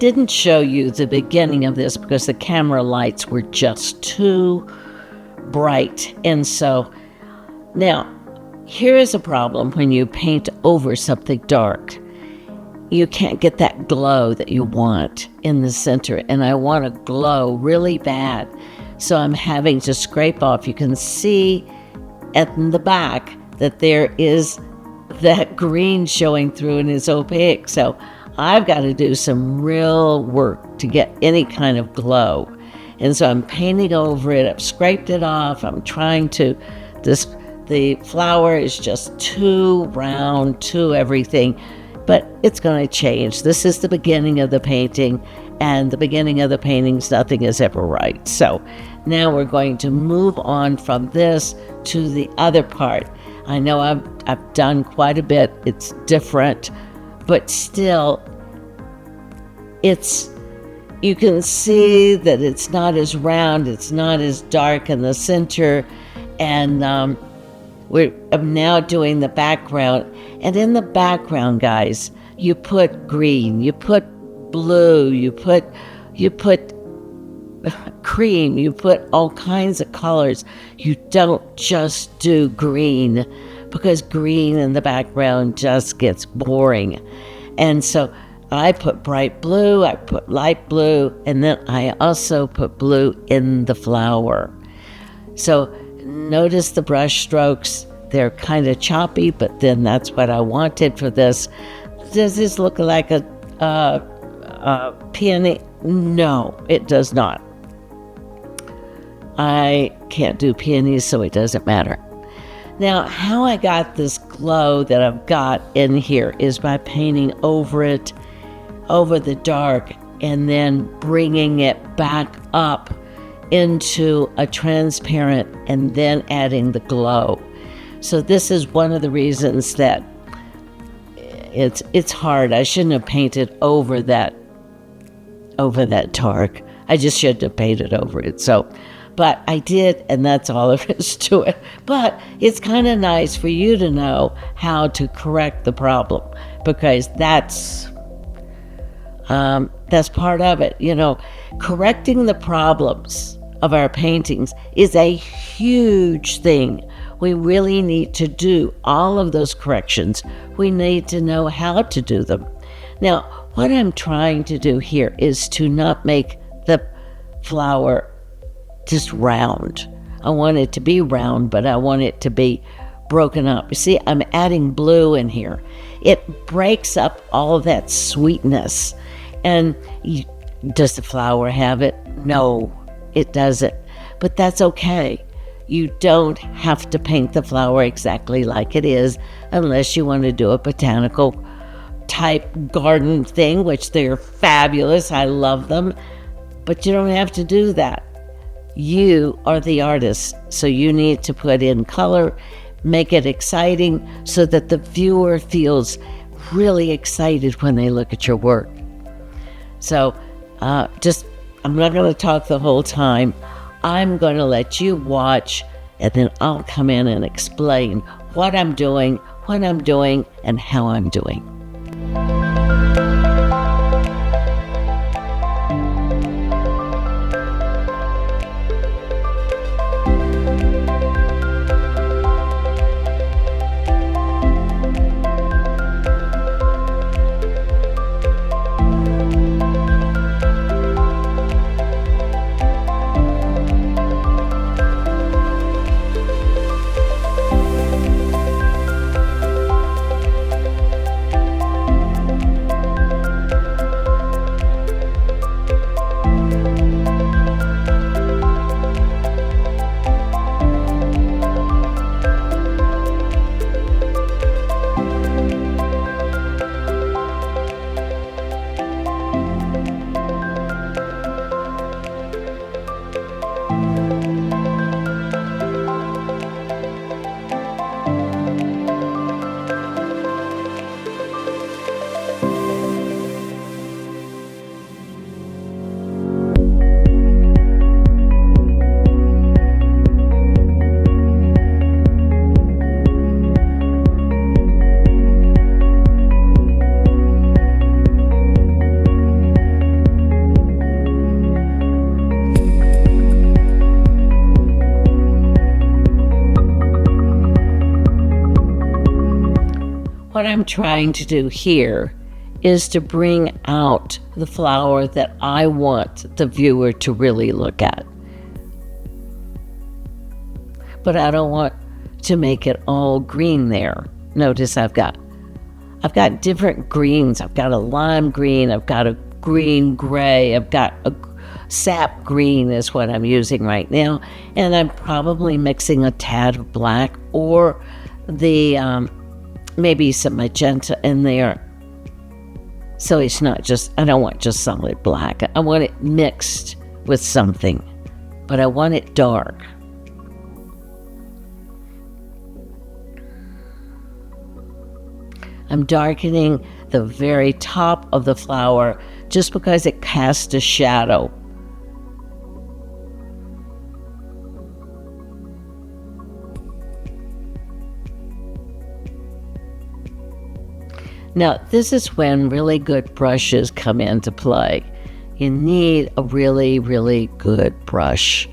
didn't show you the beginning of this because the camera lights were just too bright. And so now here is a problem when you paint over something dark. You can't get that glow that you want in the center, and I want a glow really bad. So I'm having to scrape off. You can see at the back that there is that green showing through and is opaque. So I've got to do some real work to get any kind of glow. And so I'm painting over it. I've scraped it off. I'm trying to, the flower is just too round, too everything, but it's going to change. This is the beginning of the painting, and the beginning of the paintings, nothing is ever right. So now we're going to move on from this to the other part. I know I've done quite a bit. It's different, but still, you can see that it's not as round, it's not as dark in the center, and I'm now doing the background. And in the background, guys, you put green, you put blue, you put cream, you put all kinds of colors. You don't just do green, because green in the background just gets boring. And so I put bright blue, I put light blue, and then I also put blue in the flower. So notice the brush strokes. They're kind of choppy, but then that's what I wanted for this. Does this look like a peony? No, it does not. I can't do peonies, so it doesn't matter. Now, how I got this glow that I've got in here is by painting over it, over the dark, and then bringing it back up into a transparent and then adding the glow. So this is one of the reasons that it's hard. I shouldn't have painted over that dark. I just shouldn't have painted over it. So, but I did, and that's all there is to it. But it's kind of nice for you to know how to correct the problem, because that's part of it. You know, correcting the problems of our paintings is a huge thing. We really need to do all of those corrections. We need to know how to do them. Now, what I'm trying to do here is to not make the flower just round. I want it to be round, but I want it to be broken up. You see, I'm adding blue in here. It breaks up all of that sweetness. And does the flower have it? No, it doesn't. But that's okay. You don't have to paint the flower exactly like it is unless you want to do a botanical type garden thing, which they're fabulous. I love them. But you don't have to do that. You are the artist, so you need to put in color, make it exciting so that the viewer feels really excited when they look at your work. So I'm not going to talk the whole time. I'm going to let you watch, and then I'll come in and explain what I'm doing, and how I'm doing. What I'm trying to do here is to bring out the flower that I want the viewer to really look at. But I don't want to make it all green there. Notice I've got different greens. I've got a lime green, I've got a green gray, I've got a sap green is what I'm using right now, and I'm probably mixing a tad of black or the maybe some magenta in there. So it's not just, I don't want just solid black. I want it mixed with something, but I want it dark. I'm darkening the very top of the flower just because it casts a shadow. Now, this is when really good brushes come into play. You need a really, really good brush.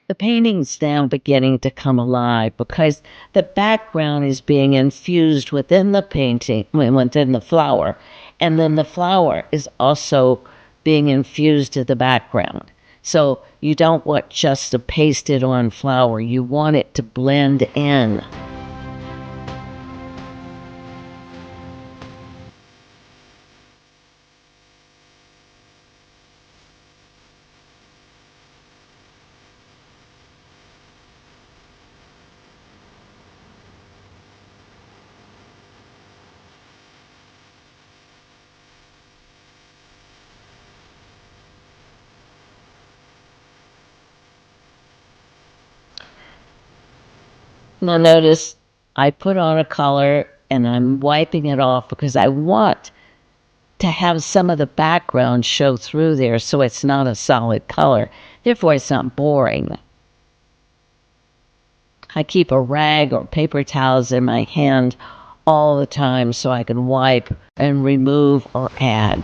The painting's now beginning to come alive because the background is being infused within the painting, within the flower, and then the flower is also being infused to the background. So you don't want just a pasted on flower, you want it to blend in. Now notice I put on a color and I'm wiping it off because I want to have some of the background show through there so it's not a solid color. Therefore, it's not boring. I keep a rag or paper towels in my hand all the time so I can wipe and remove or add.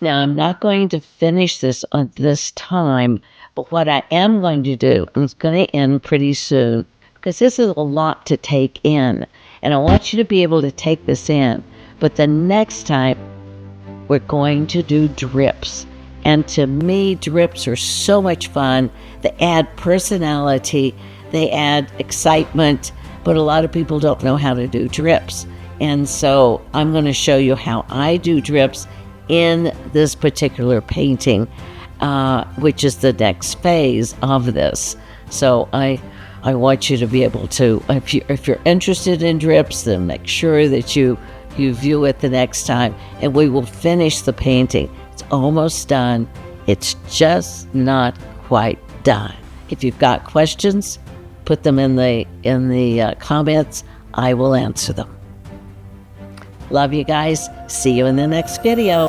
Now, I'm not going to finish this on this time, but what I am going to do, and it's going to end pretty soon, because this is a lot to take in, and I want you to be able to take this in. But the next time, we're going to do drips. And to me, drips are so much fun. They add personality, they add excitement, but a lot of people don't know how to do drips. And so I'm going to show you how I do drips in this particular painting, which is the next phase of this. So I want you to be able to, if you're interested in drips, then make sure that you view it the next time, and we will finish the painting. It's almost done. It's just not quite done. If you've got questions, put them in the comments. I will answer them. Love you guys. See you in the next video.